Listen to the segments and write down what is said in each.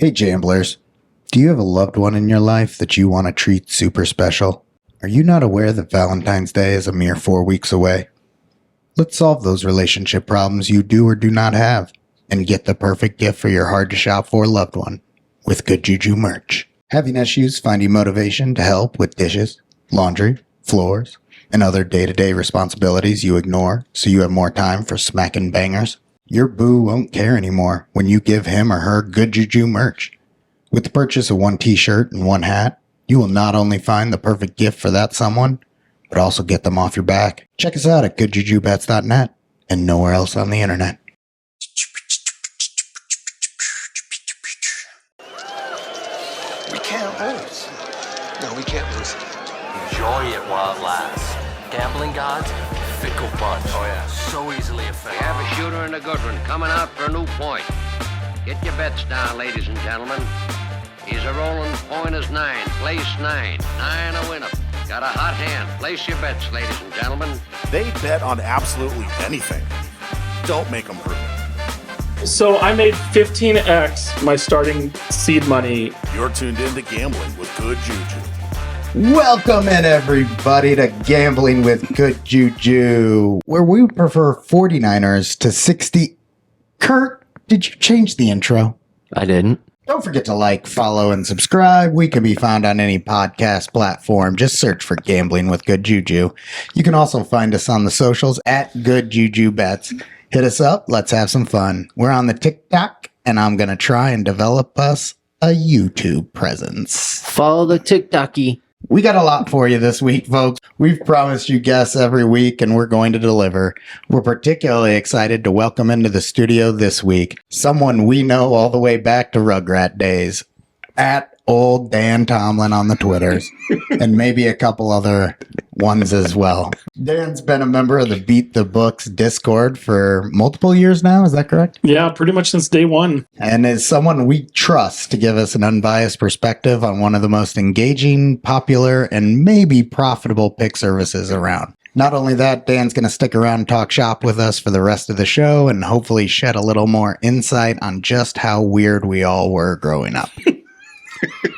Hey Jamblers, do you have a loved one in your life that you want to treat super special? Are you not aware that Valentine's Day is a mere 4 weeks away? Let's solve those relationship problems you do or do not have and get the perfect gift for your hard-to-shop-for loved one with Good JuJu merch. Having issues finding motivation to help with dishes, laundry, floors, and other day-to-day responsibilities you ignore so you have more time for smacking bangers? Your boo won't care anymore when you give him or her Good JuJu merch. With the purchase of one t-shirt and one hat, you will not only find the perfect gift for that someone, but also get them off your back. Check us out at goodjujubets.net and nowhere else on the internet. We can't lose. No, we can't lose. Enjoy it while it lasts. Gambling gods, fickle bunch. Oh yeah, so easily We offended. have a shooter and a good one coming out for a new point. Get your bets down, ladies and gentlemen. He's a rolling point is 9, place 9, 9 a winner. Got a hot hand. Place your bets, ladies and gentlemen. They bet on absolutely anything. Don't make them prove it. So I made 15x my starting seed money. You're tuned in to Gambling with Good JuJu. Welcome in everybody to Gambling with Good JuJu, where we prefer 49ers to 60. Kurt, did you change the intro? I didn't. Don't forget to like, follow, and subscribe. We can be found on any podcast platform. Just search for Gambling with Good JuJu. You can also find us on the socials at Good JuJu Bets. Hit us up. Let's have some fun. We're on the TikTok, and I'm going to try and develop us a YouTube presence. Follow the TikToky. We got a lot for you this week, folks. We've promised you guests every week, and we're going to deliver. We're particularly excited to welcome into the studio this week someone we know all the way back to Rugrat days, at old Dan Tomlin on the Twitters, and maybe a couple other ones as well. Dan's been a member of the Beat the Books Discord for multiple years now, is that correct? Yeah, pretty much since day one. And is someone we trust to give us an unbiased perspective on one of the most engaging, popular, and maybe profitable pick services around. Not only that, Dan's going to stick around and talk shop with us for the rest of the show and hopefully shed a little more insight on just how weird we all were growing up.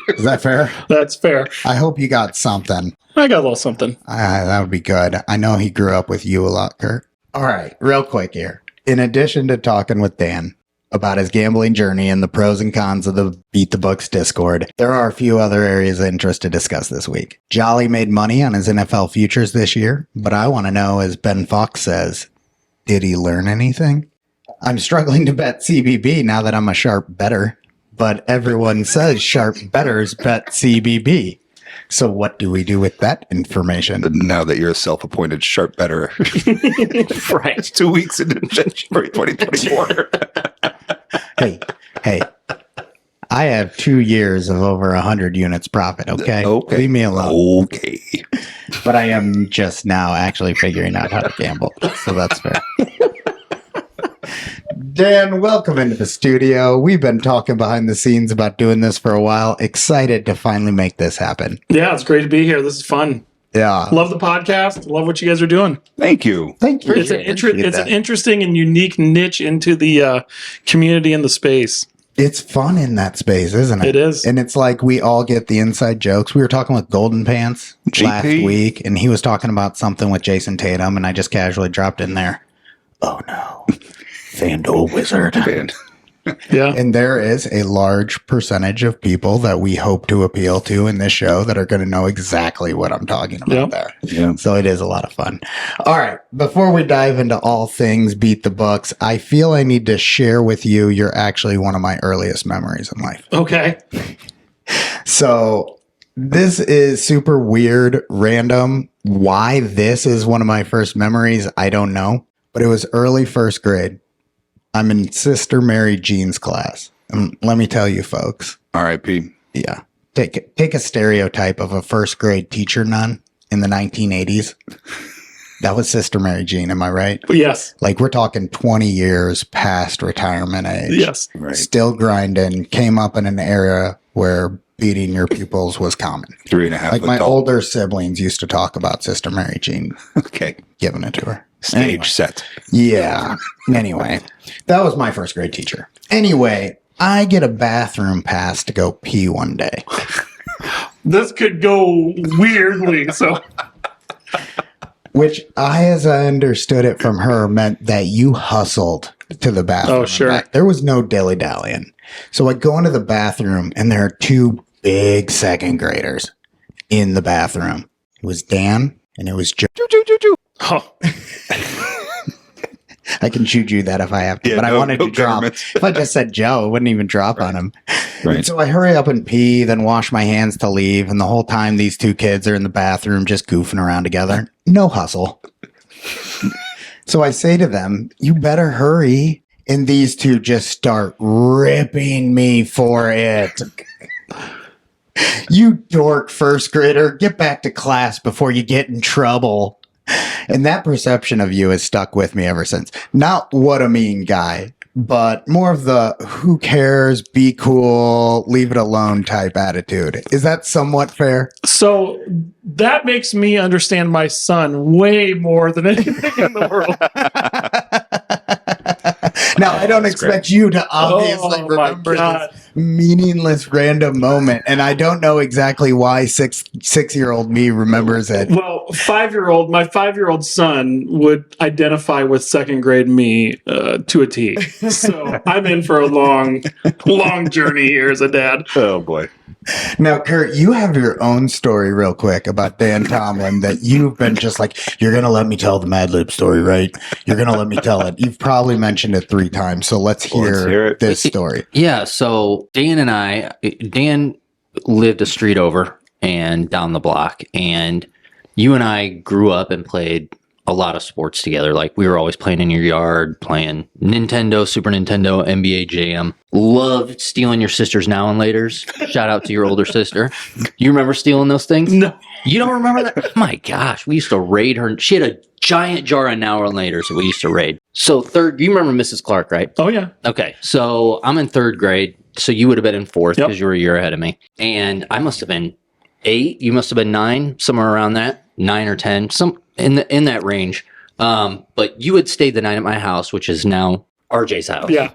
Is that fair? That's fair. I hope you got something. I got a little something. That would be good. I know he grew up with you a lot, Kurt. All right, real quick here. In addition to talking with Dan about his gambling journey and the pros and cons of the Beat the Books Discord, there are a few other areas of interest to discuss this week. Jolly made money on his NFL futures this year, but I want to know, as Ben Fox says, did he learn anything? I'm struggling to bet CBB now that I'm a sharp bettor, but everyone says sharp bettors bet CBB. So what do we do with that information? Now that you're a self-appointed sharp bettor. Right. 2 weeks into January 2024. Hey, I have 2 years of over 100 units profit, okay? Okay. Leave me alone. Okay. But I am just now actually figuring out how to gamble, so that's fair. Dan, welcome into the studio. We've been talking behind the scenes about doing this for a while. Excited to finally make this happen. Yeah, it's great to be here. This is fun. Yeah. Love the podcast. Love what you guys are doing. Thank you. Thank you. It's an interesting and unique niche into the community and the space. It's fun in that space, isn't it? It is. And it's like we all get the inside jokes. We were talking with Golden Pants last week, and he was talking about something with Jason Tatum, and I just casually dropped in there. Oh, no. FanDuel Wizard. Yeah. And there is a large percentage of people that we hope to appeal to in this show that are going to know exactly what I'm talking about there. Yeah. So it is a lot of fun. All right. Before we dive into all things Beat the Books, I feel I need to share with you, you're actually one of my earliest memories in life. Okay. So this is super weird, random. Why this is one of my first memories, I don't know. But it was early first grade. I'm in Sister Mary Jean's class. And let me tell you, folks. R.I.P. Yeah. Take a stereotype of a first grade teacher nun in the 1980s. That was Sister Mary Jean, am I right? Yes. Like we're talking 20 years past retirement age. Yes. Right. Still grinding. Came up in an era where beating your pupils was common. 3.5. Like my older siblings used to talk about Sister Mary Jean. Okay. Giving it to her. Stage set. Yeah. Anyway, that was my first grade teacher. Anyway, I get a bathroom pass to go pee one day. This could go weirdly. So, Which as I understood it from her, meant that you hustled to the bathroom. Oh, sure. Back. There was no dilly-dallying. So I go into the bathroom, and there are two big second graders in the bathroom. It was Dan, and it was Joe. oh, I can JuJu that if I have to, Yeah, but I no- wanted no to drop. governments. If I just said Joe, it wouldn't even drop on him. Right. So I hurry up and pee, then wash my hands to leave, and the whole time these two kids are in the bathroom just goofing around together. No hustle. So I say to them, you better hurry. And these two just start ripping me for it. You dork first grader, get back to class before you get in trouble. And that perception of you has stuck with me ever since. Not what a mean guy, but more of the who cares, be cool, leave it alone type attitude. Is that somewhat fair? so that makes me understand my son way more than anything in the world. Now, I don't expect you to obviously Oh, my remember God. this meaningless random moment, and I don't know exactly why six-year-old me remembers it. Well, my 5-year-old son would identify with second grade me to a T. So I'm in for a long journey here as a dad. Oh boy. Now, Kurt, you have your own story real quick about Dan Tomlin that you've been just like, you're going to let me tell the Mad Lib story, right? You're going to let me tell it. You've probably mentioned it 3 times, so let's hear it. this story. Yeah, so Dan lived a street over and down the block, and you and I grew up and played a lot of sports together. Like, we were always playing in your yard, playing Nintendo, Super Nintendo, NBA Jam. Loved stealing your sister's now and laters. Shout out to your older sister. You remember stealing those things? No. You don't remember that? My gosh, we used to raid her. She had a giant jar of now and laters that we used to raid. So you remember Mrs. Clark, right? Oh, yeah. Okay, so I'm in 3rd grade. So you would have been in 4th because you were a year ahead of me. And I must have been 8. You must have been 9, somewhere around that. 9 or 10, some in that range. But you had stayed the night at my house, which is now RJ's house. Yeah.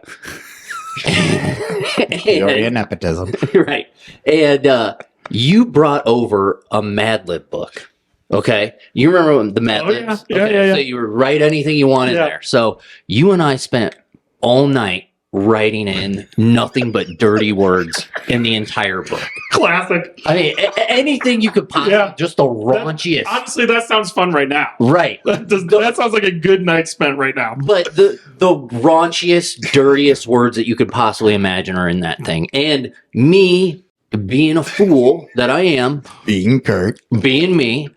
Your nepotism. Right. And you brought over a Mad Lib book. Okay. You remember the Mad Oh, Libs? yeah. Okay. Yeah. So you would write anything you wanted there. So you and I spent all night writing in nothing but dirty words in the entire book. Classic. I mean, anything you could possibly, just the raunchiest. Honestly, that sounds fun right now. Right. That sounds like a good night spent right now. But the raunchiest, dirtiest words that you could possibly imagine are in that thing. And me, being a fool that I am, Being Kurt. being me,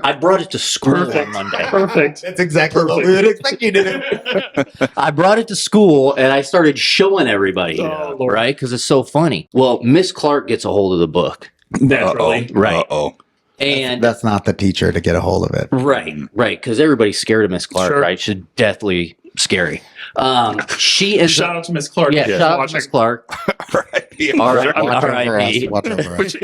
I brought it to school on Monday. Perfect. That's exactly what we would expect you to do. I brought it to school and I started showing everybody, Oh, Lord. right? Because it's so funny. Well, Miss Clark gets a hold of the book. Naturally. Right. Uh-oh. And That's not the teacher to get a hold of it. right, because everybody's scared of Miss Clark, Sure. right? She's deathly scary. She ends Shout up, out to Miss Clark. yeah, if she's shout out to watching. Miss Clark. R.I.P. Watch over us.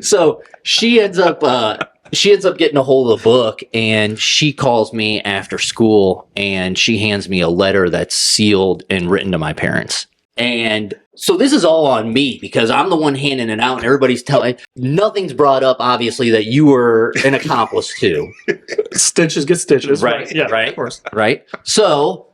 So she ends up getting a hold of the book, and she calls me after school and she hands me a letter that's sealed and written to my parents. And so this is all on me because I'm the one handing it out and everybody's telling. Nothing's brought up, obviously, that you were an accomplice to. Stitches get stitches. Right, Yeah, right. of course. Right? So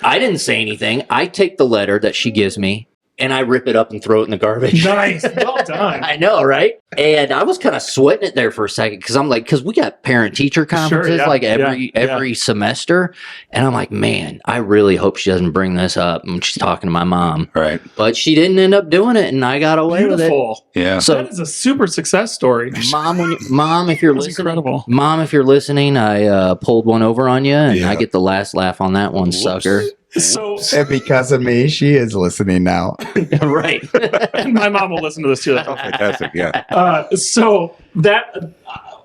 I didn't say anything. I take the letter that she gives me and I rip it up and throw it in the garbage. Nice. Well done. I know, right? And I was kind of sweating it there for a second because I'm like, because we got parent-teacher conferences yeah, like every semester, and I'm like, man, I really hope she doesn't bring this up when she's talking to my mom. Right. But she didn't end up doing it, and I got away with it. Beautiful. Yeah. So, That is a super success story. mom, if you're That's listening, incredible. mom, if you're listening, I pulled one over on you, and Yeah. I get the last laugh on that one, sucker. So, And because of me, she is listening now. Right. and my mom will listen to this too. Oh, fantastic. Yeah. So that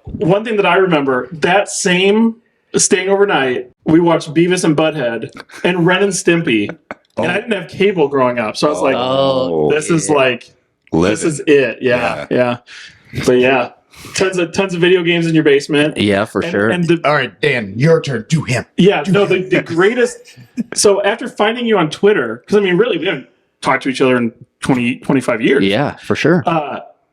one thing that I remember, that same staying overnight, we watched Beavis and Butthead and Ren and Stimpy. And I didn't have cable growing up. So I was like, Oh, this is like, Live this is it. Yeah. But yeah. tons of video games in your basement. Yeah, for sure. And All right, Dan, your turn. Do him. yeah, no, the greatest. So after finding you on Twitter, because I mean, really, we haven't talked to each other in 25 years. Yeah, for sure.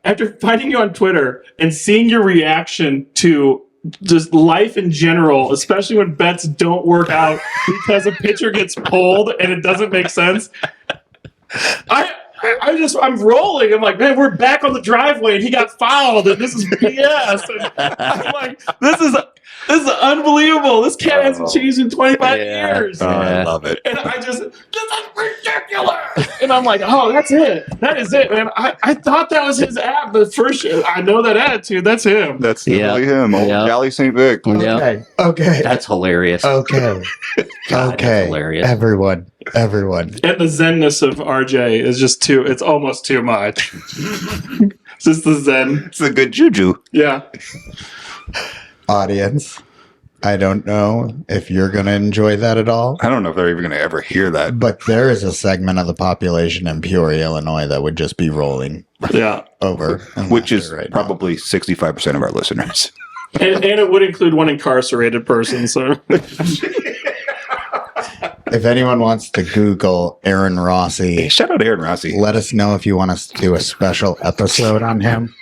After finding you on Twitter and seeing your reaction to just life in general, especially when bets don't work out because a pitcher gets pulled and it doesn't make sense, I'm rolling. I'm like, man, we're back on the driveway and he got fouled and this is BS. And I'm like, this is unbelievable. This cat hasn't changed in 25 years. I love it. And this is ridiculous. And I'm like, oh, that's it. That is it, man. I thought that was his app, but first I know that attitude. That's him. That's definitely him. Old Yeah. Jolly St. Vic. Yeah. Okay. That's hilarious. Okay. God, Okay. that's hilarious. Everyone. And the zenness of RJ is just it's almost too much. It's just the zen. It's the good juju. Yeah. Audience, I don't know if you're going to enjoy that at all, I don't know if they're even going to ever hear that. but there is a segment of the population in Peoria, Illinois that would just be rolling Yeah. over. in Which laughter is right now. probably 65% of our listeners. And it would include one incarcerated person. So If anyone wants to Google Aaron Rossi, Shout out to Aaron Rossi. let us know if you want us to do a special episode on him.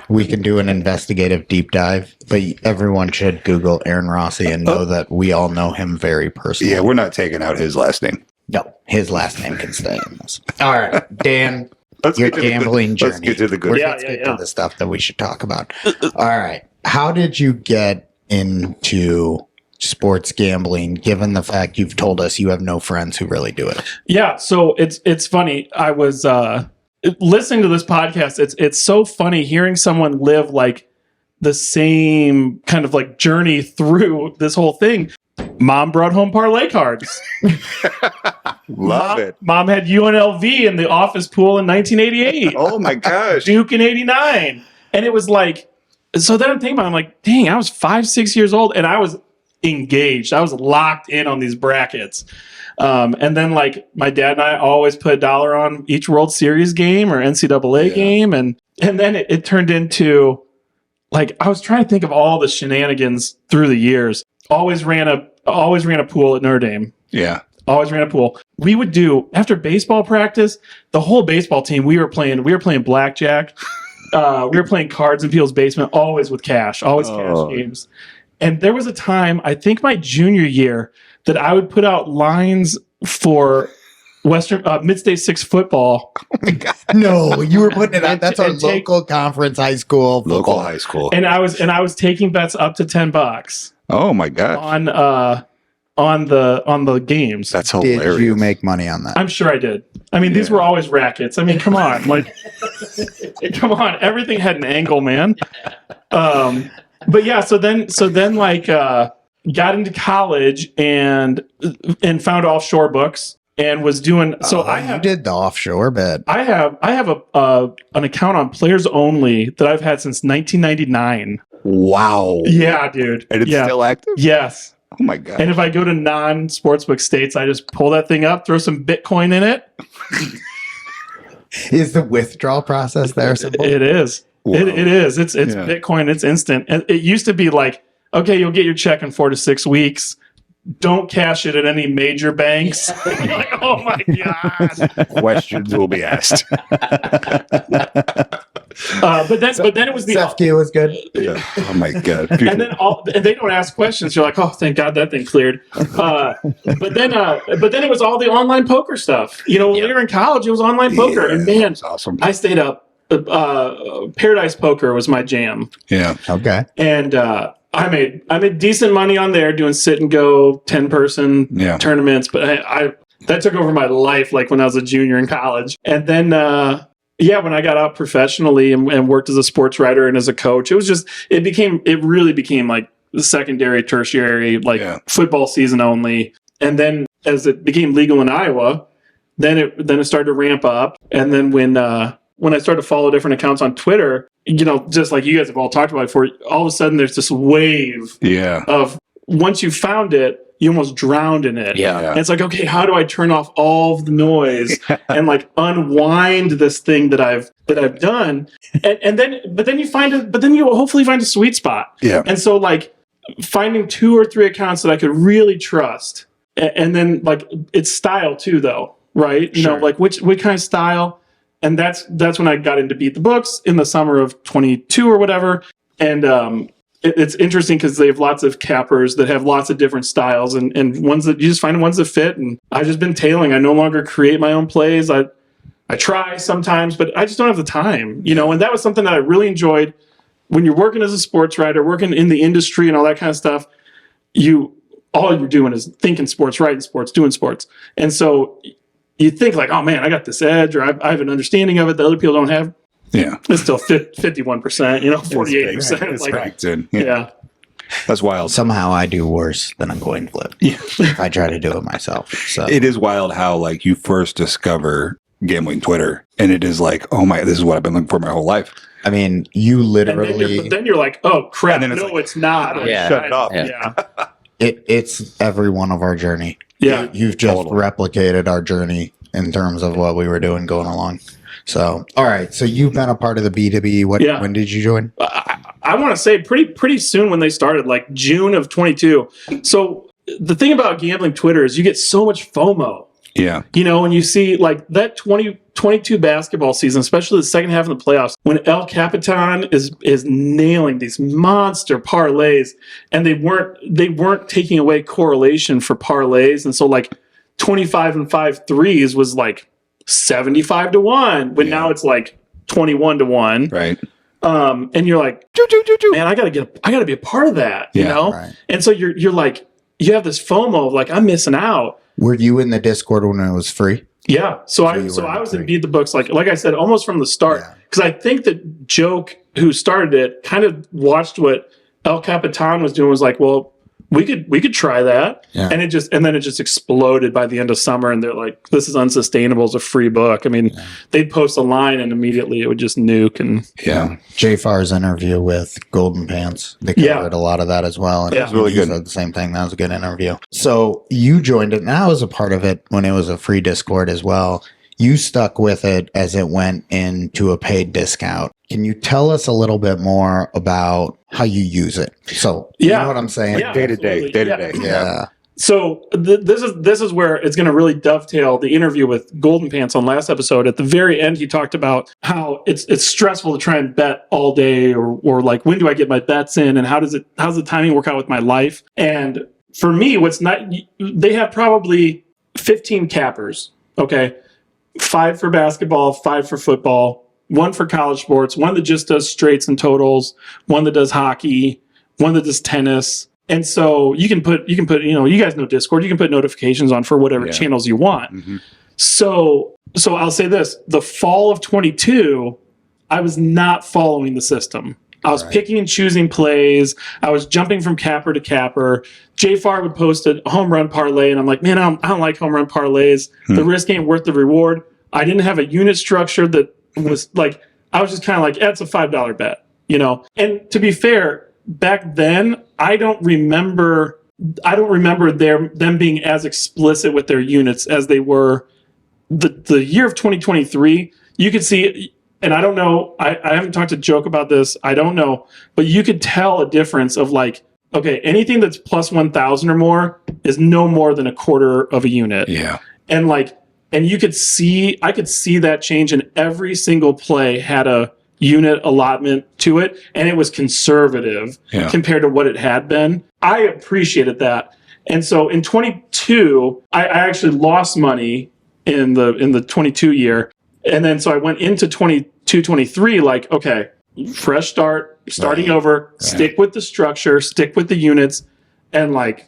We can do an investigative deep dive, but everyone should Google Aaron Rossi and know that we all know him very personally. Yeah, we're not taking out his last name. No, his last name can stay in this. All right, Dan, Let's your get to the- gambling journey. Let's get to the good. Yeah. Let's get to the stuff that we should talk about. All right, how did you get into sports gambling, given the fact you've told us you have no friends who really do it? yeah, so it's funny. I was listening to this podcast. It's so funny hearing someone live like the same kind of like journey through this whole thing. Mom brought home parlay cards. Love it. Mom had UNLV in the office pool in 1988. Oh my gosh. Duke in 89. And it was like, so then I'm thinking about it, I'm like, dang, I was 5-6 years old and I was engaged. I was locked in on these brackets. And then like my dad and I always put $1 on each World Series game or NCAA game. And then it turned into like, I was trying to think of all the shenanigans through the years. Always ran a pool at Notre Dame. Yeah. Always ran a pool. We would do after baseball practice. The whole baseball team we were playing blackjack. We were playing cards in people's basement. Always with cash. Always cash games. And there was a time, I think my junior year, that I would put out lines for Western Mid-State 6 football. No, you were putting it out. That's our And take- local conference high school. Local football. high school. And I was taking bets up to $10 Oh my gosh. on the games. That's Did hilarious. you make money on that? I'm sure I did. I mean, these were always rackets. I mean, come on, like, come on. Everything had an angle, man. But yeah, so then like got into college and found offshore books and was doing. So you did the offshore bet. I have an account on Players Only that I've had since 1999. Wow. Yeah, dude. And it's yeah. still active? Yes. Oh my god. And if I go to non-sportsbook states, I just pull that thing up, throw some Bitcoin in it. Is the withdrawal process there simple? It is. Wow. It is. It's Yeah. Bitcoin. It's instant. And it used to be like, okay, you'll get your check in 4 to 6 weeks. Don't cash it at any major banks. Like, oh my god. Questions will be asked. But then it was the. Sefke was good. Yeah. Oh my god. And then and they don't ask questions. You're like, oh, thank God that thing cleared. But then it was all the online poker stuff. You know, when we were in college, it was online poker, and man, that's awesome. I stayed up. Paradise Poker was my jam, Yeah. Okay. and I made decent money on there doing sit and go 10-person Yeah. tournaments. But I that took over my life, like when I was a junior in college, and then. When I got out professionally and worked as a sports writer and as a coach, it really became like the secondary, tertiary, like football season only. And then as it became legal in Iowa, then it started to ramp up. And then when I started to follow different accounts on Twitter, you know, just like you guys have all talked about before, all of a sudden there's this wave Yeah. of once you found it, you almost drowned in it. Yeah. And it's like, okay, how do I turn off all of the noise and like unwind this thing that I've done? And then you hopefully find a sweet spot. Yeah. And so like finding 2 or 3 accounts that I could really trust. And then like it's style too though, right? You know, like what kind of style? And that's when I got into Beat the Books in the summer of 22 or whatever. And it's interesting because they have lots of cappers that have lots of different styles and ones that you just find ones that fit. And I've just been tailing. I no longer create my own plays. I try sometimes, but I just don't have the time, you know. And that was something that I really enjoyed. When you're working as a sports writer, working in the industry and all that kind of stuff, all you're doing is thinking sports, writing sports, doing sports. And so you think like, oh man, I got this edge, or I have an understanding of it that other people don't have. Yeah. It's still 51%, 48%. It's like, baked in. yeah. That's wild. Somehow I do worse than a coin flip. Yeah. If I try to do it myself. So It is wild how like you first discover gambling Twitter and it is like, oh my, this is what I've been looking for my whole life. I mean, you And literally then you're like, oh crap, And then no, it's it's not. Like, Yeah. Shut it off. Yeah. it's every one of our journey. Yeah. You've just Totally. replicated our journey in terms of what we were doing going along. So, all right. So you've been a part of the B2B. Yeah. When did you join? I want to say pretty soon when they started, like June of 22. So the thing about gambling Twitter is you get so much FOMO, Yeah. you know, and you see like that 2022 basketball season, especially the second half of the playoffs, when El Capitan is nailing these monster parlays, and they weren't taking away correlation for parlays, and so like 25 and 5 threes was like 75 to 1, but now it's like 21 to 1. Right. And you're like, man, I gotta be a part of that, you Yeah, know? right. And so you're like, you have this FOMO of like, I'm missing out. Were you in the Discord when it was free? Yeah. So I you were was in free. Beat the Books, like I said, almost from the start. Yeah. Because I think that Joke, who started it, kind of watched what El Capitan was doing, was like, well, we could try that. Yeah. And then it just exploded by the end of summer, and they're like, this is unsustainable as a free book. I mean, they'd post a line and immediately it would just nuke. And Yeah. J Far's interview with Golden Pants. They Yeah. covered a lot of that as well. And Yeah. It was really he good. said the same thing. That was a good interview. So you joined it, and I was a part of it when it was a free Discord as well. You stuck with it as it went into a paid discount. Can you tell us a little bit more about how you use it? So, you know what I'm saying? Yeah, Day to day. absolutely. Day to Yeah. day. Yeah. So this is where it's going to really dovetail the interview with Golden Pants on last episode. At the very end, he talked about how it's stressful to try and bet all day, or like, when do I get my bets in, and how's the timing work out with my life? And for me, they have probably 15 cappers. Okay, 5 for basketball, 5 for football, 1 for college sports, 1 that just does straights and totals, 1 that does hockey, 1 that does tennis. And so you can put, you know, you guys know Discord, you can put notifications on for whatever channels you want. Mhm. So I'll say this, the fall of 22, I was not following the system. I was picking and choosing plays. I was jumping from capper to capper. JFar would post a home run parlay, and I'm like, man, I don't like home run parlays. The risk ain't worth the reward. I didn't have a unit structure that was like, I was just kind of like, it's a $5 bet, you know? And to be fair, back then, I don't remember them being as explicit with their units as they were the year of 2023. You could see, and I don't know, I haven't talked to Joke about this, I don't know, but you could tell a difference of like, okay, anything that's plus 1,000 or more is no more than a quarter of a unit. Yeah. And like, and I could see that change, and every single play had a unit allotment to it, and it was conservative compared to what it had been. I appreciated that. And so in 22, I actually lost money in the 22 year. And then so I went into 22, 23, like, okay, fresh start, starting over, stick with the structure, stick with the units, and like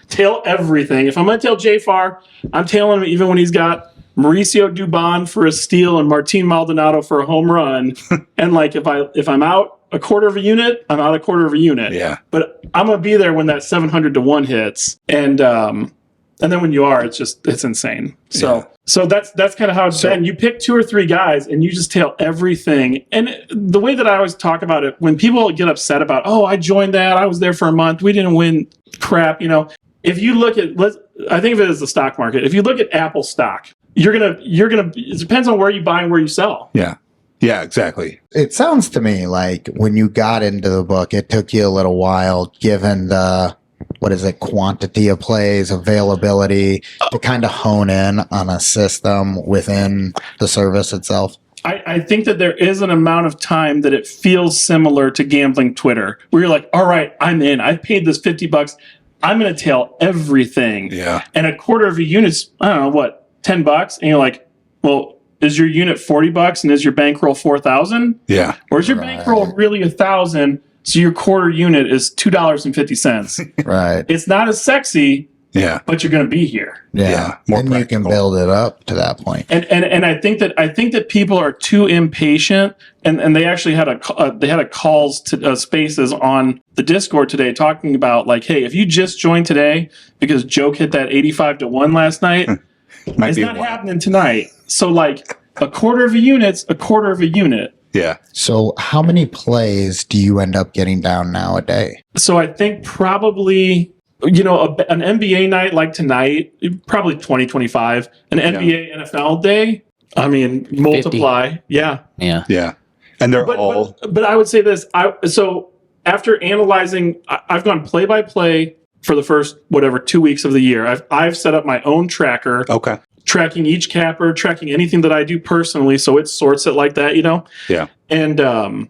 tail everything. If I'm going to tail JFar, I'm tailing him even when he's got Mauricio Dubon for a steal and Martin Maldonado for a home run. And like, if I'm out a quarter of a unit, I'm out a quarter of a unit. Yeah. But I'm going to be there when that 700 to 1 hits. And then when you are, it's insane. So that's kind of how it's been. You pick 2 or 3 guys and you just tail everything. And the way that I always talk about it, when people get upset about, oh, I joined that, I was there for a month, we didn't win crap, you know, if you look at, I think of it as the stock market. If you look at Apple stock, you're gonna. It depends on where you buy and where you sell. Yeah. Yeah, exactly. It sounds to me like when you got into the book, it took you a little while, given the, quantity of plays, availability, to kind of hone in on a system within the service itself. I think that there is an amount of time that it feels similar to gambling Twitter, where you're like, all right, I'm in. I've paid this $50. I'm going to tail everything. Yeah. And a quarter of a unit's, I don't know, what, $10? And you're like, well, is your unit $40 and is your bankroll 4,000? Yeah. Or is your bankroll really 1,000? So your quarter unit is $2.50. Right. It's not as sexy, Yeah. but you're going to be here. Yeah. More And you can practical. build it up to that point. And I think that people are too impatient, and they actually had a calls to spaces on the Discord today talking about like, hey, if you just joined today because Joke hit that 85-1 last night, Might it's be not one. happening tonight. So like a quarter of a unit's a quarter of a unit. Yeah. So how many plays do you end up getting down now a day? So I think probably, you know, an NBA night like tonight, probably 20, 25. An NBA NFL day, I mean, multiply. 50. Yeah. Yeah. Yeah. And they're all. But I would say this. So after analyzing, I've gone play by play for the first, 2 weeks of the year. I've set up my own tracker. Okay. Tracking each capper, tracking anything that I do personally, so it sorts it like that, you know. Yeah. And I'm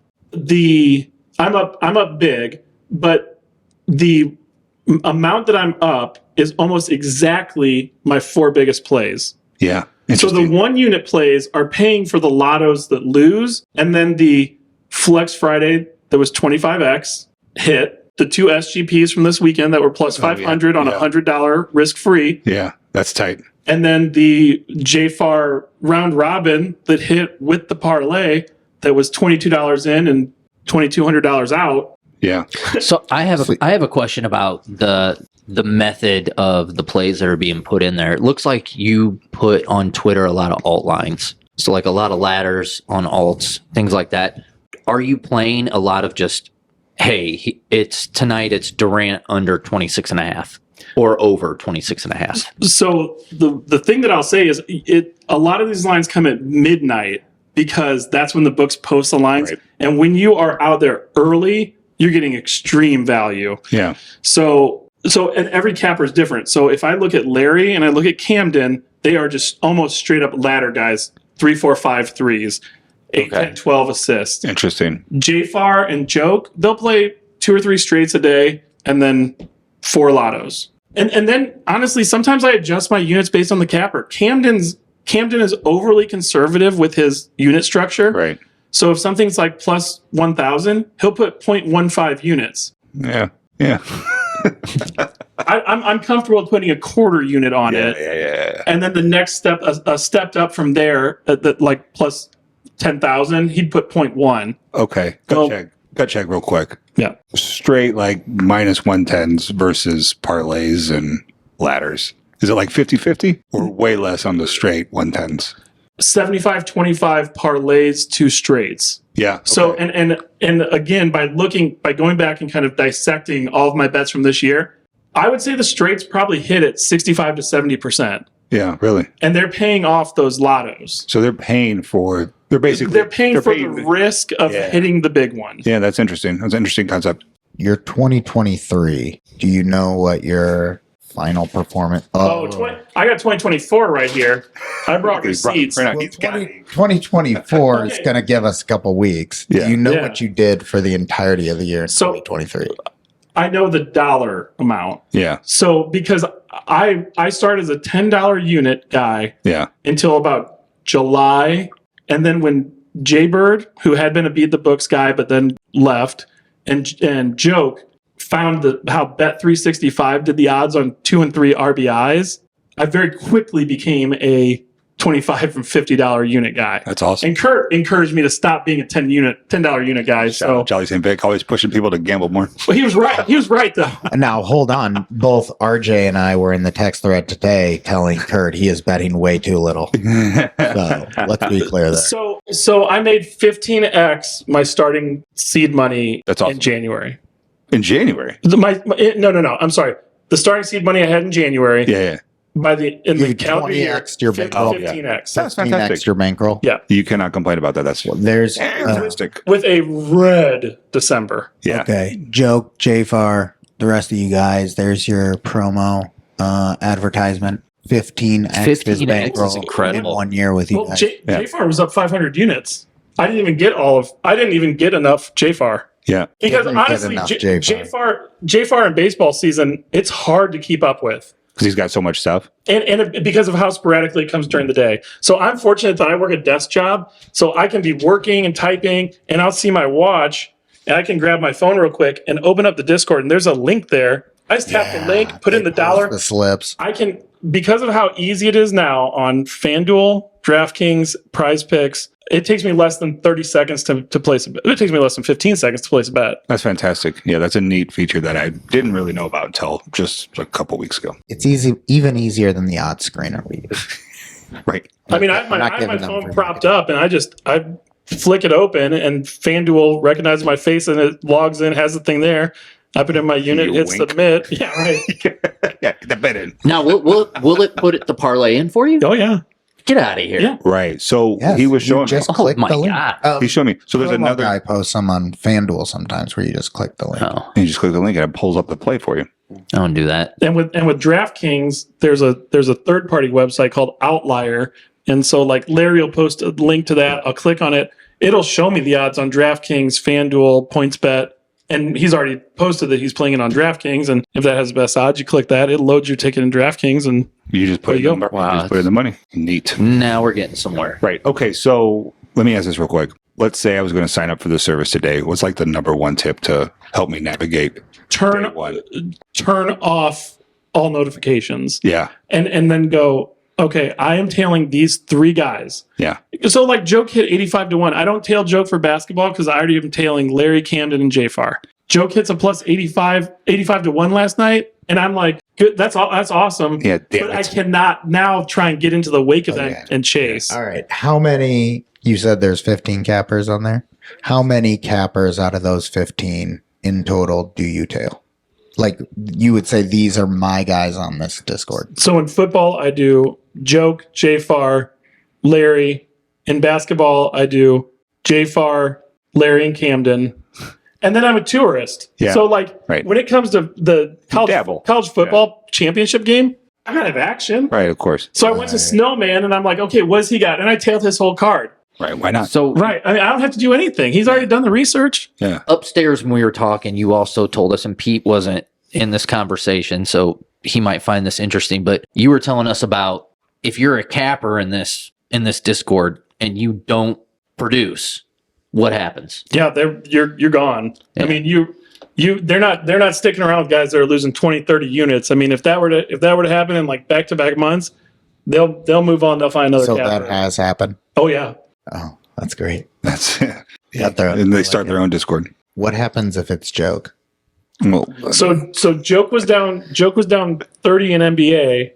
up big, but the amount that I'm up is almost exactly my 4 biggest plays. Yeah. So the 1 unit plays are paying for the lottos that lose, and then the Flex Friday that was 25x hit, the 2 SGPs from this weekend that were plus 500 on $100 risk free. Yeah. That's tight. And then the JFAR round robin that hit with the parlay that was $22 in and $2,200 out. Yeah. So I have a question about the method of the plays that are being put in there. It looks like you put on Twitter a lot of alt lines. So like a lot of ladders on alts, things like that. Are you playing a lot of just, hey, it's Durant under 26.5 or over 26.5? So the thing that I'll say is a lot of these lines come at midnight because that's when the books post the lines. Right. And when you are out there early, you're getting extreme value. Yeah. So and every capper is different. So if I look at Larry and I look at Camden, they are just almost straight up ladder guys, 3, 4, 5 threes, 8, 10, 12 assists. Interesting. JFAR and Joke, they'll play 2 or 3 straights a day and then 4 lottos. And then honestly, sometimes I adjust my units based on the capper. Camden is overly conservative with his unit structure. Right. So if something's like plus 1,000, he'll put 0.15 units. Yeah. Yeah. I'm comfortable with putting a quarter unit on it. Yeah. And then the next step, stepped up from there, at like plus 10,000, he'd put 0.1. Okay. Gut check real quick. Yeah. Straight like minus 110s versus parlays and ladders. Is it like 50-50 or way less on the straight 110s? 75-25 parlays, 2 straights. Yeah. Okay. So and again, by going back and kind of dissecting all of my bets from this year, I would say the straights probably hit at 65 to 70%. Yeah, really. And they're paying off those lottos. So they're paying for the risk of hitting the big one. Yeah, that's interesting. That's an interesting concept. Your 2023, do you know what your final performance? I got 2024 right here. I brought receipts. Right now, Well, he's got it. 2024 is going to give us a couple weeks. Yeah. Do you know Yeah. what you did for the entirety of the year in So- 2023? I know the dollar amount. Yeah. So because I started as a $10 unit guy Yeah. until about July. And then when Jaybird, who had been a Beat the Books guy but then left, and Joke found how Bet365 did the odds on 2 and 3 RBIs, I very quickly became a $25 and $50 unit guy. That's awesome. And Kurt encouraged me to stop being a $10 unit guy. So Jolly St. Vic always pushing people to gamble more. well, he was right. He was right though. Now, hold on. Both RJ and I were in the text thread today telling Kurt he is betting way too little. So let's be clear there. So I made 15x my starting seed money That's awesome. in January. In January. No. I'm sorry. the starting seed money I had in January. Yeah. By the You calendar year, 20x'd your bankroll. 15x. That's 15 fantastic. extra bankroll. Yeah, You cannot complain about that. That's There's fantastic. with a red December. Yeah. okay. Joke, JFAR, the rest of you guys. There's your promo advertisement. 15x 15x his is bankroll incredible. in 1 year with you Well, guys. JFAR was up 500 units. I didn't even get enough JFAR. Yeah. Because Didn't get honestly, enough JFAR in baseball season, it's hard to keep up with. Because he's got so much stuff. And because of how sporadically it comes during the day. So I'm fortunate that I work a desk job, so I can be working and typing, and I'll see my watch, and I can grab my phone real quick and open up the Discord, and there's a link there. I just tap the link, put in the dollar. The slips. I can, because of how easy it is now on FanDuel, DraftKings, Prize Picks, it takes me less than 30 seconds to place a bet. It takes me less than 15 seconds to place a bet. That's fantastic. Yeah, that's a neat feature that I didn't really know about until just a couple weeks ago. It's easy, even easier than the odds screener we use. Right. I mean, I have I'm not my giving them phone free propped up, and I flick it open, and FanDuel recognizes my face, and it logs in, has the thing there. I put in my unit, You hit wink. submit. Yeah, right. Yeah, get the bet in. Now, will it put the parlay in for you? Oh, yeah. Get out of here. Yeah. Right. So Yes, he was you showing just Oh click my the link. God. he showed me. So there's Promo another guy posts some on FanDuel sometimes where you just click the link. Oh, and you just click the link and it pulls up the play for you. I don't do that. And with DraftKings, there's a third party website called Outlier, and so like Larry will post a link to that. I'll click on it. It'll show me the odds on DraftKings, FanDuel, PointsBet, and he's already posted that he's playing it on DraftKings. And if that has the best odds, you click that. It loads your ticket in DraftKings, and You just put There in you the go. number. Wow. You just put in the money. Neat. Now we're getting somewhere. Right. Okay. So let me ask this real quick. Let's say I was going to sign up for the service today. What's like the number one tip to help me navigate day turn off all notifications, Yeah. and then go. Okay, I am tailing these three guys. Yeah. So like Joke hit 85-1. I don't tail Joke for basketball because I already am tailing Larry, Camden, and JFAR. Joke hits a plus 85-1 last night, and I'm like, good. That's awesome. Yeah. Damn But I it. cannot now try and get into the wake of that Okay. and chase. All right. How many? You said there's 15 cappers on there. How many cappers out of those 15 in total do you tail? Like you would say, these are my guys on this Discord. So in football, I do Joke, JFAR, Larry. In basketball, I do JFAR, Larry, and Camden. And then I'm a tourist. Yeah. So like Right. when it comes to the dabble. college football championship game, I gotta have action. Right. Of course. So I went to Snowman and I'm like, okay, what's he got? And I tailed his whole card. Right. Why not? So Right. I mean, I don't have to do anything. He's already done the research. Yeah. upstairs when we were talking, you also told us, and Pete wasn't in this conversation, so he might find this interesting, but you were telling us about if you're a capper in this Discord and you don't produce, what happens? Yeah, you're gone. Yeah. I mean, they're not sticking around with guys that are losing 20, 30 units. I mean, if that were to happen in like back-to-back months, they'll move on. They'll find another So capper. that has happened. Oh yeah. Oh, that's great. That's yeah. Got their- And I they like start it. their own Discord. What happens if it's Joke? Well, So Joke was down 30 in NBA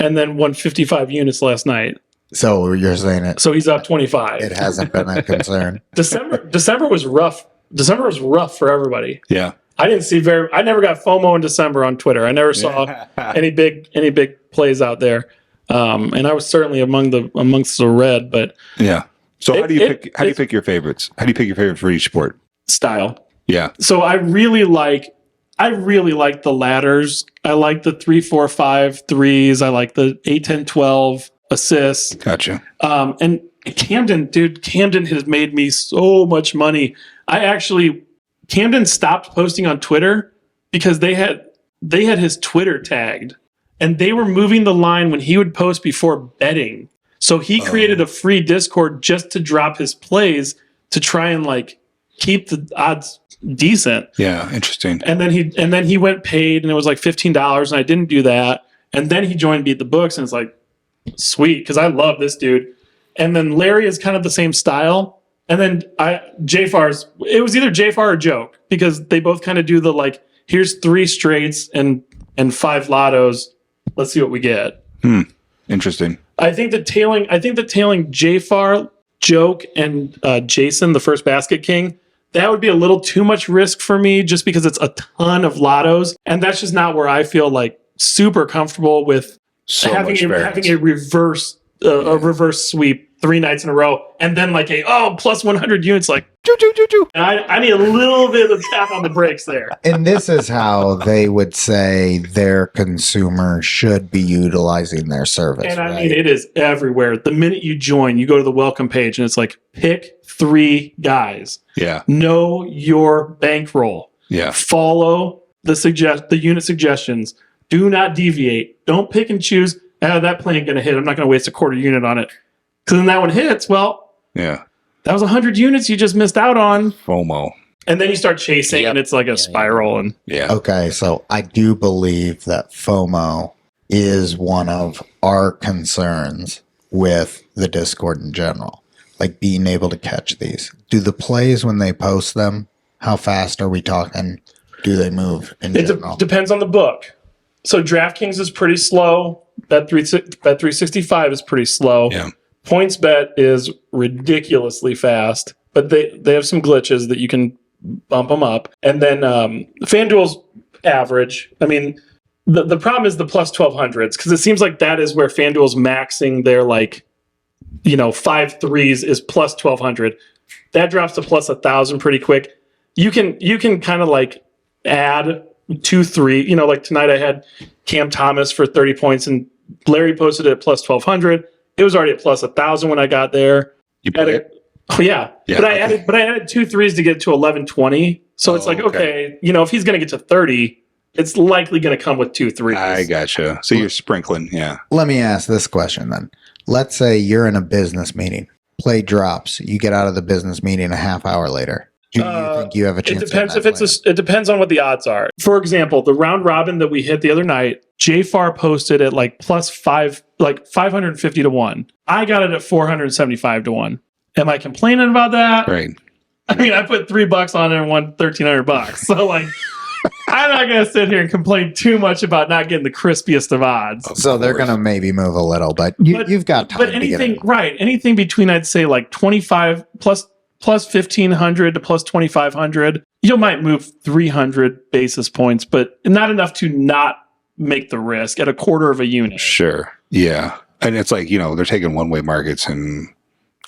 and then won 55 units last night. So you're saying So he's up 25. it hasn't been a concern. December was rough. December was rough for everybody. yeah. I never got FOMO in December on Twitter. I never saw any big plays out there. And I was certainly amongst the red, but Yeah. So how do you It- pick your favorites? How do you pick your favorites for each sport? style. Yeah. So I really like the ladders. I like the 3, 4, 5 threes. I like the 8, 10, 12 assists. Gotcha. And Camden has made me so much money. Camden stopped posting on Twitter because they had his Twitter tagged, and they were moving the line when he would post before betting. So he created a free Discord just to drop his plays to try and like keep the odds decent. Yeah. Interesting. And then he went paid, and it was like $15, and I didn't do that. And then he joined Beat the Books, and it's like sweet because I love this dude. And then Larry is kind of the same style. And then it was either JFAR or Joke because they both kind of do the like, here's 3 straights and 5 lottos. Let's see what we get. Interesting. I think that tailing JFAR, Joke, and Jason, the first basket king, that would be a little too much risk for me just because it's a ton of lottos. And that's just not where I feel like super comfortable with So having much variance. a reverse sweep 3 nights in a row, and then like plus 100 units, like and I need a little bit of tap on the brakes there. And this is how they would say their consumer should be utilizing their service. And I right? mean, it is everywhere. The minute you join, you go to the welcome page, and it's like pick 3 guys. Yeah. Know your bankroll. Yeah. Follow the unit suggestions. Do not deviate. Don't pick and choose. That plane going to hit. I'm not going to waste a quarter unit on it. Because then that one hits. Well, Yeah. that was 100 units you just missed out on. FOMO. And then you start chasing, and it's like a spiral. And Yeah. Okay, so I do believe that FOMO is one of our concerns with the Discord in general. Like being able to catch these. Do the plays when they post them, how fast are we talking? Do they move in general? it depends on the book. So DraftKings is pretty slow. Bet365 is pretty slow. Yeah. PointsBet is ridiculously fast, but they have some glitches that you can bump them up. And then FanDuel's average. I mean, the problem is the plus 1200s, because it seems like that is where FanDuel's maxing their 5 threes is plus 1200. That drops to plus 1000 pretty quick. You can kind of like add 2, 3. Like tonight I had Cam Thomas for 30 points, and Larry posted it at plus 1200. It was already at plus 1000 when I got there. You play it? Oh yeah. But I added 2 threes to get to 1120. So it's like, okay, if he's going to get to 30, it's likely going to come with 2 threes. I gotcha. So you're sprinkling, yeah. Let me ask this question then. Let's say you're in a business meeting. Play drops. You get out of the business meeting a half hour later. Do you think you have a chance? It depends it depends on what the odds are. For example, the round robin that we hit the other night, JFAR posted at like plus 550 to 1. I got it at 475 to 1. Am I complaining about that? Right. I mean, I put $3 on it and won $1,300. So like, I'm not going to sit here and complain too much about not getting the crispiest of odds. So they're going to maybe move a little, but you've got time. But anything between, I'd say like 25 plus 1,500 to plus 2,500, you might move 300 basis points, but not enough to not make the risk at a quarter of a unit. Sure. Yeah. And it's like, they're taking one-way markets and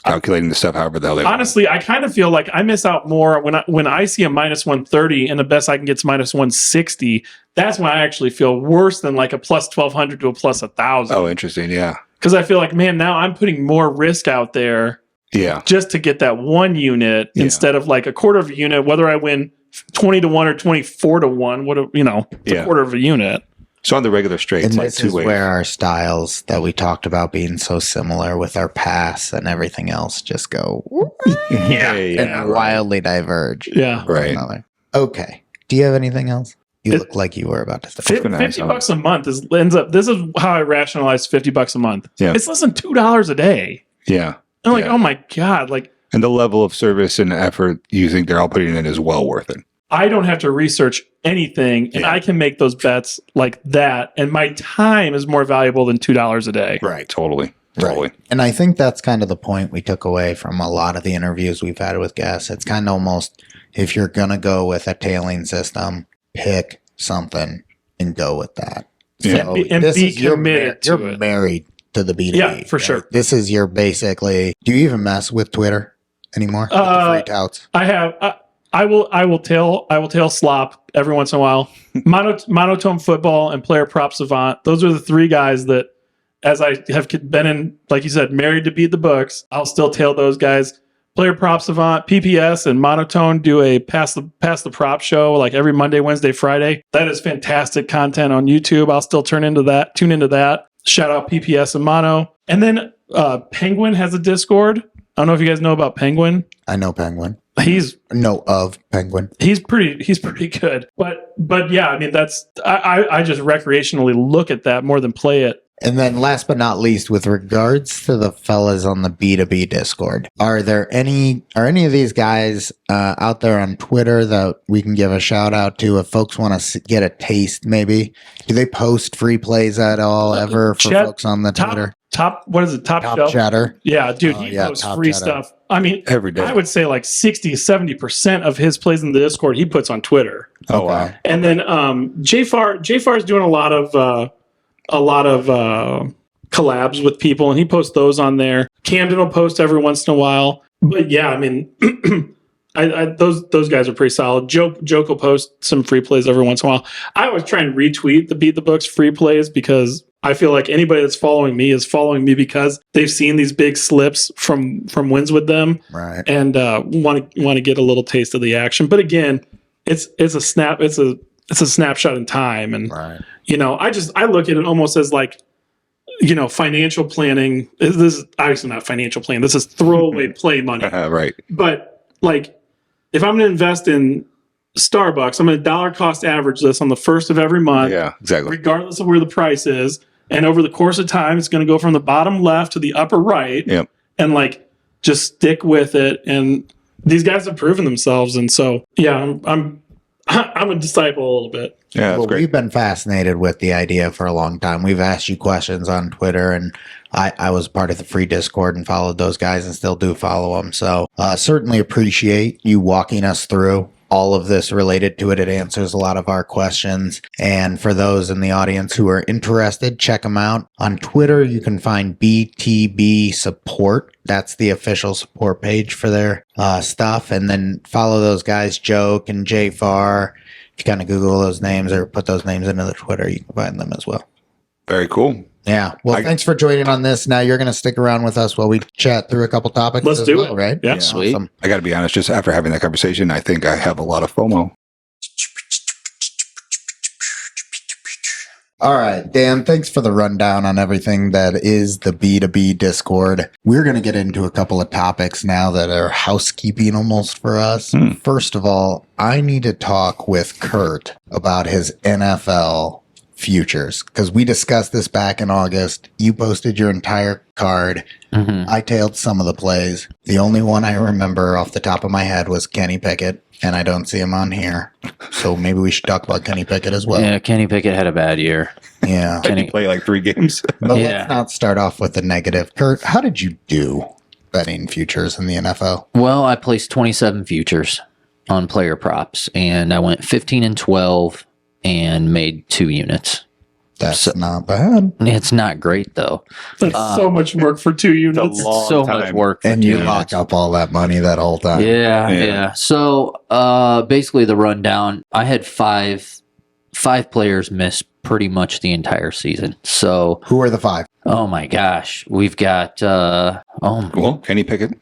calculating the stuff however the hell they want. Honestly, I kind of feel like I miss out more when I see a minus 130 and the best I can get is minus 160. That's when I actually feel worse than like a plus 1,200 to a plus 1,000. Oh, interesting. Yeah. Because I feel like, man, now I'm putting more risk out there. Yeah. Just to get that 1 unit instead of like a quarter of a unit, whether I win 20 to 1 or 24 to 1, it's a quarter of a unit. So on the regular straight, And it's like this 2 is ways. where our styles that we talked about being so similar with our pass and everything else just go and wildly diverge. Yeah. from Right. another. Okay. Do you have anything else? You look like you were about to say. $50 a month ends up. This is how I rationalize $50 a month. Yeah. It's less than $2 a day. Yeah. I'm like, Yeah. oh my god! Like, And the level of service and effort you think they're all putting in is well worth it. I don't have to research anything, and I can make those bets like that. And my time is more valuable than $2 a day. Right. Totally. Right. And I think that's kind of the point we took away from a lot of the interviews we've had with guests. It's kind of almost, if you're going to go with a tailing system, pick something and go with that. Yeah. So And this be is your committed to you're it. married to the B2B. Yeah, for sure. This is your basically, do you even mess with Twitter anymore? With the free touts? I have. I will tail slop every once in a while. Monotone football and player prop savant. Those are the 3 guys that, as I have been in, like you said, married to beat the books. I'll still tail those guys. Player prop savant, PPS, and monotone do a pass the prop show like every Monday, Wednesday, Friday. That is fantastic content on YouTube. I'll still tune into that. Shout out PPS and Mono. And then Penguin has a Discord. I don't know if you guys know about Penguin. I know Penguin. He's Penguin. He's pretty good. But yeah, I mean I just recreationally look at that more than play it. And then last but not least, with regards to the fellas on the B2B Discord, are any of these guys out there on Twitter that we can give a shout out to if folks want to get a taste maybe? Do they post free plays at all ever for folks on the Twitter? what is it? Top Shelf? Chatter. Yeah, dude, Oh, he yeah, posts Top free Chatter. stuff. I mean, Every day. I would say like 60-70% of his plays in the Discord he puts on Twitter. Oh, wow. And then JFar is doing a lot of collabs with people, and he posts those on there. Camden will post every once in a while, but yeah, I mean, those guys are pretty solid. Joke will post some free plays every once in a while. I always try and retweet the Beat the Books free plays because I feel like anybody that's following me is following me because they've seen these big slips from wins with them, Right. and want to get a little taste of the action. But again, it's a snapshot in time, and Right. I look at it almost as like, financial planning. This is obviously not financial planning. This is throwaway play money. Right. But like, if I'm going to invest in Starbucks, I'm going to dollar cost average this on the first of every month, Yeah, exactly. regardless of where the price is. And over the course of time, it's going to go from the bottom left to the upper right. Yep. And like, just stick with it. And these guys have proven themselves. And so, yeah, I'm a disciple a little bit. Yeah, that's Well, great. we've been fascinated with the idea for a long time. We've asked you questions on Twitter, and I was part of the free Discord and followed those guys and still do follow them. So certainly appreciate you walking us through all of this related to it. It answers a lot of our questions. And for those in the audience who are interested, check them out. On Twitter, you can find BTB Support. That's the official support page for their stuff. And then follow those guys, Joke and JFar. If you kind of Google those names or put those names into the Twitter, you can find them as well. Very cool. Yeah. Well, thanks for joining on this. Now you're going to stick around with us while we chat through a couple topics. Let's as do well, it. Right? Yeah. Sweet. Awesome. I got to be honest, just after having that conversation, I think I have a lot of FOMO. All right, Dan, thanks for the rundown on everything that is the B2B Discord. We're going to get into a couple of topics now that are housekeeping almost for us. First of all, I need to talk with Kurt about his NFL futures because we discussed this back in August. You posted your entire card. I tailed some of the plays. The only one I remember off the top of my head was Kenny Pickett, and I don't see him on here. So maybe we should talk about Kenny Pickett as well. Yeah, Kenny Pickett had a bad year. Yeah. Can you play like 3 games? But Yeah. let's not start off with the negative. Kurt, how did you do betting futures in the NFL? Well, I placed 27 futures on player props, and I went 15-12 and made 2 units. That's not bad. It's not great though. That's so much work for 2 units. long So time. much work. For And you 2 lock units. up all that money that whole time. Yeah. So basically the rundown, I had five players miss pretty much the entire season. So, Who are the 5? oh my gosh, we've got Well, Kenny Pickett,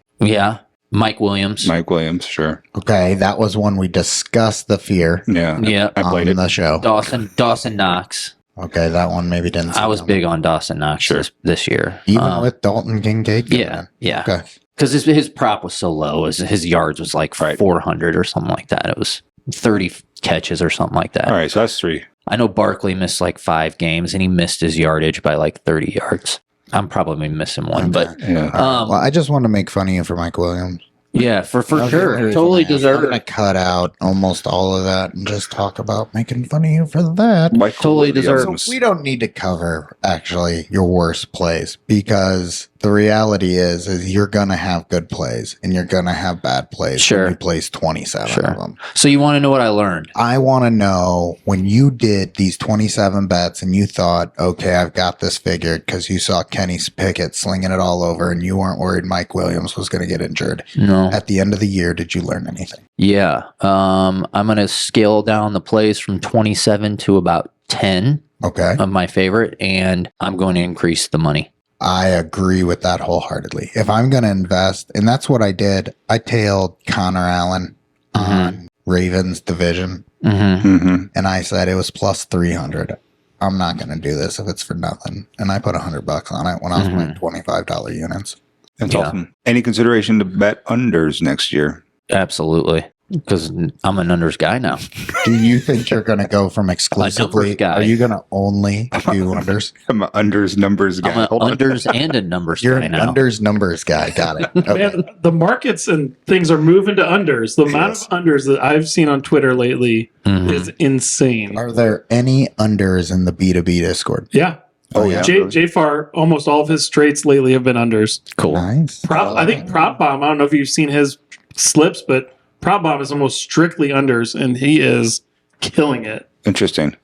Mike Williams. Mike Williams, sure. Okay, that was one we discussed the fear Yeah. Yeah. I played on it. the show. Dawson Knox. Okay, that one maybe didn't. I was big on Dawson Knox this year. Even with Dalton Kincaid. coming Yeah, in. yeah. Okay. Because his prop was so low, his yards was like 400 or something like that. It was 30 catches or something like that. All right, so that's 3. I know Barkley missed like 5 games, and he missed his yardage by like 30 yards. I'm probably missing one, but Yeah. Well, I just want to make fun of you for Mike Williams. yeah, for That's sure, the reason totally I asked. I'm deserved. going to cut out almost all of that and just talk about making fun of you for that. Michael totally Williams. So we don't need to cover actually your worst plays because the reality is you're gonna have good plays and you're gonna have bad plays. Sure. When you place 27 of them. So you want to know what I learned? I want to know when you did these 27 bets and you thought, okay, I've got this figured because you saw Kenny Pickett slinging it all over and you weren't worried Mike Williams was going to get injured. No. At the end of the year, did you learn anything? Yeah. I'm going to scale down the plays from 27 to about 10 Okay. of my favorite, and I'm going to increase the money. I agree with that wholeheartedly. If I'm going to invest, and that's what I did, I tailed Connor Allen on Ravens division, and I said it was plus 300. I'm not going to do this if it's for nothing. And I put $100 on it when I was playing $25 units. That's Yeah. awesome. Any consideration to bet unders next year? Absolutely. Because I'm an unders guy now. Do you think you're going to go from exclusively? guy. Are you going to only do unders? I'm an unders numbers guy. I'm an Hold on. unders and a numbers You're guy an now. unders numbers guy. Got it. Okay. Man, the markets and things are moving to unders. The amount of unders that I've seen on Twitter lately is insane. Are there any unders in the B2B Discord? Yeah. Oh, yeah. JFar, almost all of his straights lately have been unders. Cool. Nice. I think Prop Bomb, I don't know if you've seen his slips, but Prop Bomb is almost strictly unders, and he is killing it. Interesting.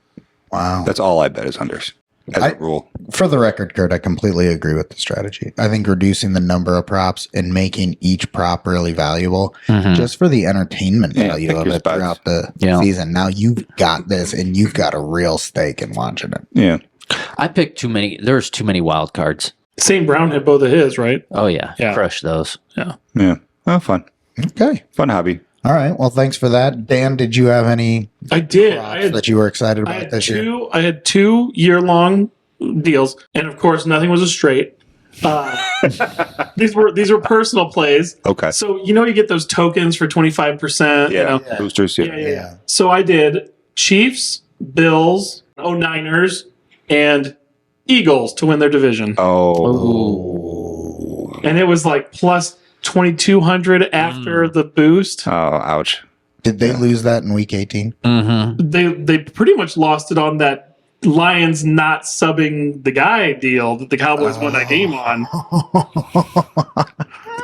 Wow. That's all I bet is unders as a rule. For the record, Kurt, I completely agree with the strategy. I think reducing the number of props and making each prop really valuable just for the entertainment value pick of your it spots. throughout the season. Now you've got this and you've got a real stake in watching it. Yeah. I picked too many. There's too many wild cards. St. Brown had both of his, right? Oh, yeah. Yeah. Crush those. Yeah. Yeah. Oh, fun. Okay. Fun hobby. All right. Well, thanks for that. Dan, did you have any I did. props that you were excited I about had this year? I had 2 year-long deals, and of course, nothing was a straight. These were personal plays. Okay. So you get those tokens for 25%. Yeah. Boosters. Yeah. Yeah. So I did Chiefs, Bills, Niners, and Eagles to win their division, Oh. and it was like plus 2,200 after the boost. Oh, ouch. Did they lose that in week 18? They pretty much lost it on that Lions not subbing the guy deal that the Cowboys won that game on.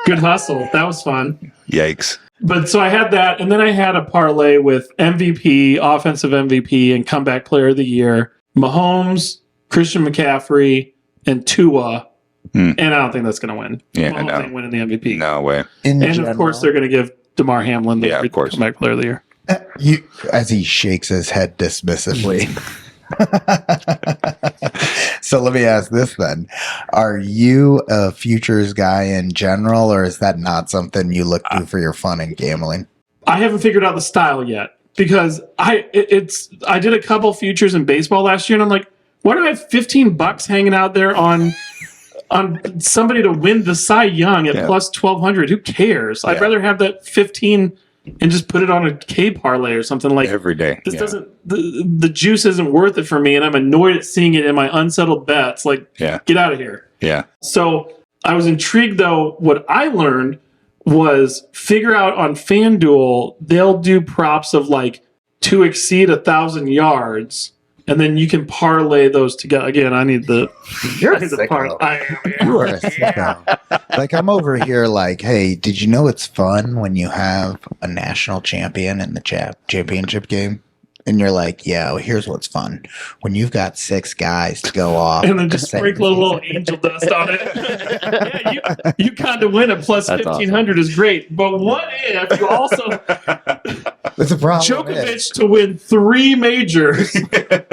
Good hustle. That was fun. Yikes. But so I had that, and then I had a parlay with MVP, offensive MVP, and comeback player of the year, Mahomes, Christian McCaffrey, and Tua. And I don't think that's going to win. Yeah, Mahomes ain't winning the MVP. No way. In And of course, they're going to give DeMar Hamlin the Yeah, of course. comeback player of the year. As he shakes his head dismissively. So let me ask this then. Are you a futures guy in general, or is that not something you look to for your fun in gambling? I haven't figured out the style yet because I did a couple futures in baseball last year, and I'm like, why do I have $15 hanging out there on somebody to win the Cy Young at plus 1,200? Who cares? I'd rather have that 15 and just put it on a K parlay or something like Every day. this. Doesn't the juice isn't worth it for me, and I'm annoyed at seeing it in my unsettled bets. Like, get out of here. Yeah. So I was intrigued, though. What I learned was figure out on FanDuel, they'll do props of like to exceed 1,000 yards, and then you can parlay those together. Again, I need the. You're I need the sicko. I am. Yeah. You are a sicko. Like, I'm over here like, hey, did you know it's fun when you have a national champion in the championship game? And you're like, yeah, well, here's what's fun. When you've got 6 guys to go off. And then just sprinkle a little angel dust on it. Yeah, you kind of win at plus That's 1,500 is great. But what if you also The problem Djokovic is, to win 3 majors?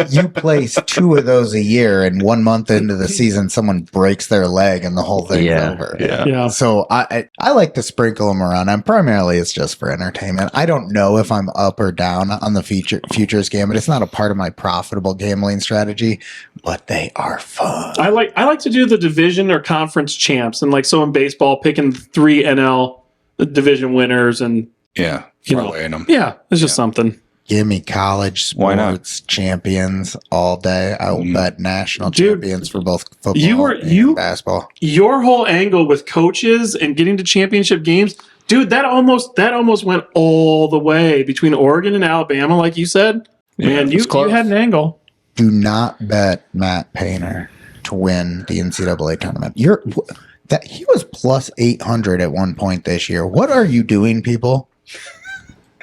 you place 2 of those a year, and 1 month into the season, someone breaks their leg and the whole thing's over. Yeah. Yeah. So I like to sprinkle them around. And primarily it's just for entertainment. I don't know if I'm up or down on the futures game, but it's not a part of my profitable gambling strategy. But they are fun. I like to do the division or conference champs, and like so in baseball, picking 3 NL division winners, and Yeah. Parlaying them. yeah, it's just something. Give me college Why not? sports champions all day. I will bet national Dude, champions for both football you- and basketball. Your whole angle with coaches and getting to championship games, dude, that almost went all the way between Oregon and Alabama, like you said. Man, you had an angle. Do not bet Matt Painter to win the NCAA tournament. He was plus 800 at one point this year. What are you doing, people?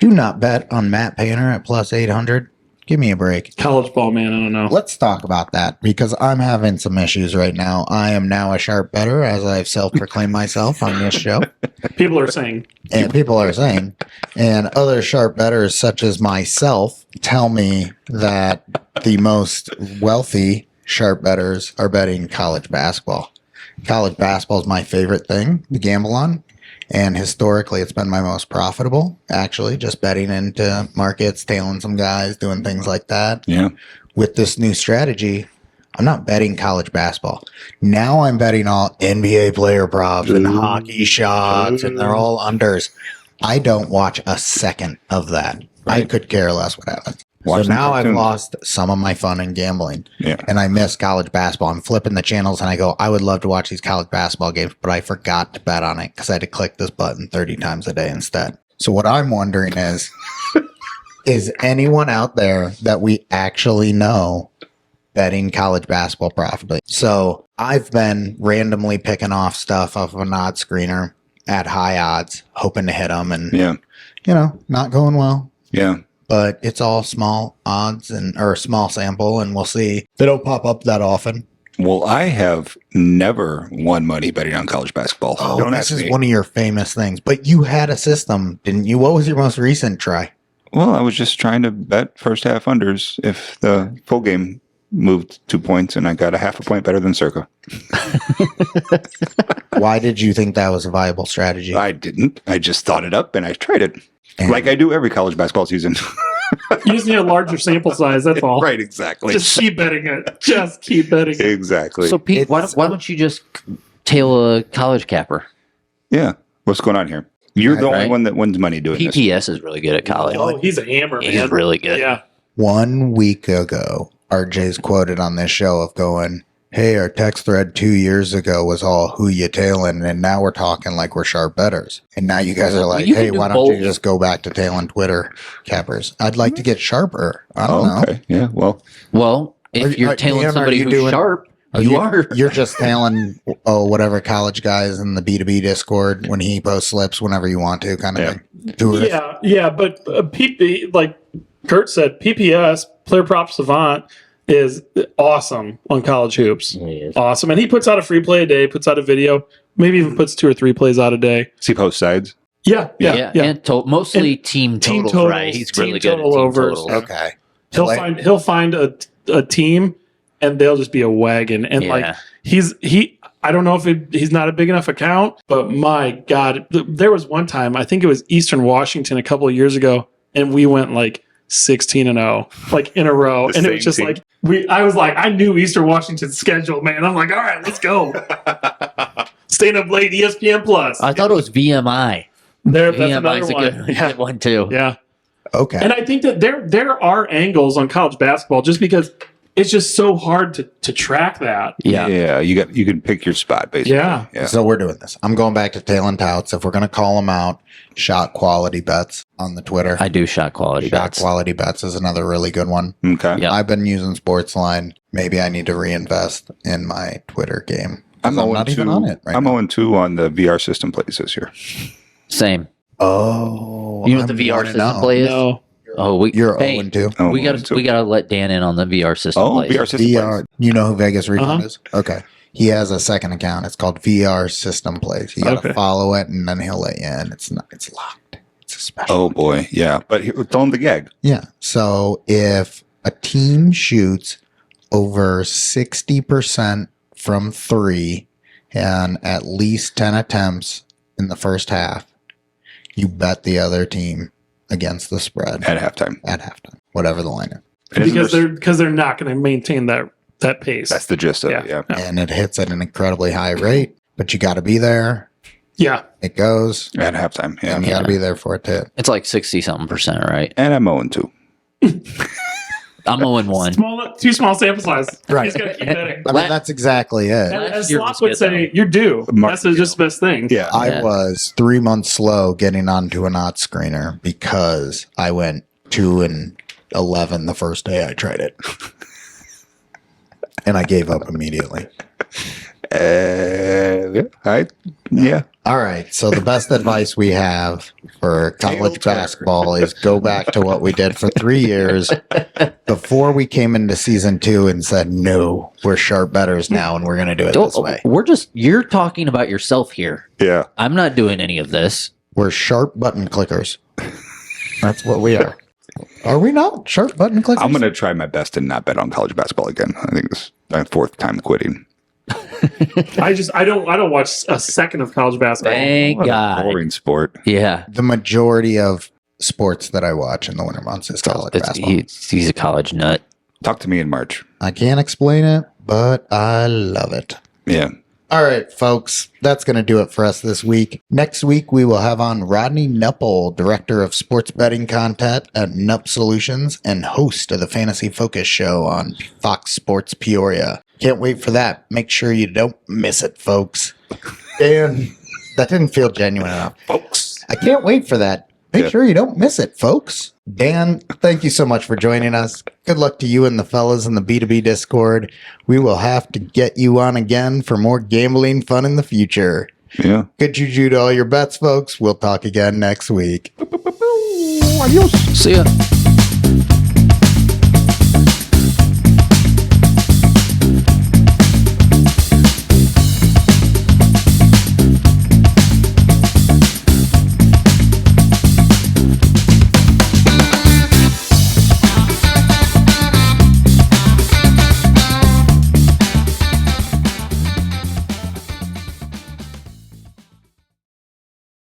Do not bet on Matt Painter at plus 800. Give me a break. College ball, man, I don't know. Let's talk about that because I'm having some issues right now. I am now a sharp bettor, as I've self-proclaimed myself on this show. People are saying. And people are saying, and other sharp bettors such as myself tell me that the most wealthy sharp bettors are betting college basketball. College basketball is my favorite thing to gamble on. And historically, it's been my most profitable, actually, just betting into markets, tailing some guys, doing things like that. Yeah. With this new strategy, I'm not betting college basketball. Now I'm betting all NBA player props and hockey shots, and they're all unders. I don't watch a second of that. I could care less what happens. Watch So some now I've cartoons. lost some of my fun in gambling. Yeah. And I miss college basketball. I'm flipping the channels and I go, I would love to watch these college basketball games, but I forgot to bet on it because I had to click this button 30 times a day instead. So what I'm wondering is anyone out there that we actually know betting college basketball profitably. So I've been randomly picking off stuff off of an odd screener at high odds, hoping to hit them, and not going well. Yeah. But it's all small odds or small sample, and we'll see. They don't pop up that often. Well, I have never won money betting on college basketball. Oh, Don't this ask is me. one of your famous things. But you had a system, didn't you? What was your most recent try? Well, I was just trying to bet first half unders if the full game moved 2 points, and I got a half a point better than Circa. Why did you think that was a viable strategy? I didn't. I just thought it up and I tried it. And- Like I do every college basketball season. You just need a larger sample size. That's all. Right, exactly. Just keep betting it. Just keep betting it. Exactly. So, Pete, why don't you just tail a college capper? Yeah. What's going on here? You're the only Right. one that wins money doing this. PPS is really good at college. Oh, he's a hammer, man. He's really good. Yeah. 1 week ago, RJ's quoted on this show of going, hey, our text thread 2 years ago was all who you tailing, and now we're talking like we're sharp betters. And now you guys are like, you can hey, do why don't you both. just go back to tailing Twitter cappers? I'd like to get sharper. I don't know. Okay. Yeah. Well, Well, if you're tailing Dan, are somebody you who's doing- sharp, you are. You're just tailing whatever college guys in the B2B Discord when he posts slips whenever you want to, kind of thing. Tourist. Yeah. But like Kurt said, PPS, Player Prop Savant, is awesome on college hoops. He is. Awesome. And he puts out a free play a day, puts out a video, maybe even puts 2 or 3 plays out a day. see post sides. Yeah. And mostly And team team totals, totals, right? He's team really good at total team overs. totals. Okay. He'll find a team and they'll just be a wagon. And Yeah. I don't know if he's not a big enough account, but my God, there was one time, I think it was Eastern Washington a couple of years ago, and we went like 16-0, like in a row. The And it same was just team. I knew Eastern Washington's schedule, man. I'm like, all right, let's go. Staying up late, ESPN Plus. I thought it was VMI. That's VMI another is a one. good one too. Yeah. Okay. And I think that there are angles on college basketball just because it's just so hard to track that. Yeah. Yeah. You can pick your spot basically. Yeah. Yeah. So we're doing this. I'm going back to tailing touts. If we're going to call them out, shot quality bets on the Twitter. I do shot quality Shot bets. quality bets is another really good one. Okay. Yeah. I've been using Sportsline. Maybe I need to reinvest in my Twitter game. 'Cause I'm not even on it right I'm now. 0-2 on the VR system plays this year. Same. Oh, You know what I'm the VR 1-0. system play is? No. Oh, You're hey, 0-2. Oh, we got 0-2. we got to let Dan in on the VR system. Oh, plays. VR system VR. plays. You know who Vegas Refund Uh-huh. is? Okay. He has a second account. It's called VR System Plays. You got to Okay. follow it, and then he'll let you in. It's locked. It's a special. Oh boy. Yeah. But tell him the gag. Yeah. So if a team shoots over 60% from 3 and at least 10 attempts in the first half, you bet the other team against the spread At halftime. at halftime, whatever the line is. And isn't Because they're not going to maintain that pace. that's the gist of it. Yeah. And it hits at an incredibly high rate, but you got to be there. Yeah. It goes, At halftime. Yeah. and you got to be there for it to hit. It's like 60-something%, right? And I'm 0-2. I'm 0-1. Too small sample size. Right. He's got to keep betting. I mean, that's exactly it. As year Slots was would good, say, you're due. Mark- That's just the best thing. Yeah. I was 3 months slow getting onto an odd screener because I went 2-11 the first day I tried it. And I gave up immediately. Yeah. All right. So the best advice we have for college basketball is go back to what we did for 3 years before we came into season 2 and said, no, we're sharp betters now and we're going to do it this way. You're talking about yourself here. Yeah. I'm not doing any of this. We're sharp button clickers. That's what we are. Are we not sharp button clickers? I'm going to try my best to not bet on college basketball again. I think this is my 4th time quitting. I don't watch a second of college basketball. Thank What a God. boring sport. Yeah. The majority of sports that I watch in the winter months is college basketball. He's a college nut. Talk to me in March. I can't explain it, but I love it. Yeah. All right, folks, that's going to do it for us this week. Next week, we will have on Rodney Nuppel, Director of Sports Betting Content at Nupp Solutions and host of the Fantasy Focus Show on Fox Sports Peoria. Can't wait for that. Make sure you don't miss it, folks. Dan, that didn't feel genuine enough. Folks. I can't wait for that Make sure you don't miss it, folks. Dan, thank you so much for joining us. Good luck to you and the fellas in the B2B Discord. We will have to get you on again for more gambling fun in the future. Yeah. Good juju to all your bets, folks. We'll talk again next week. Adios. See ya.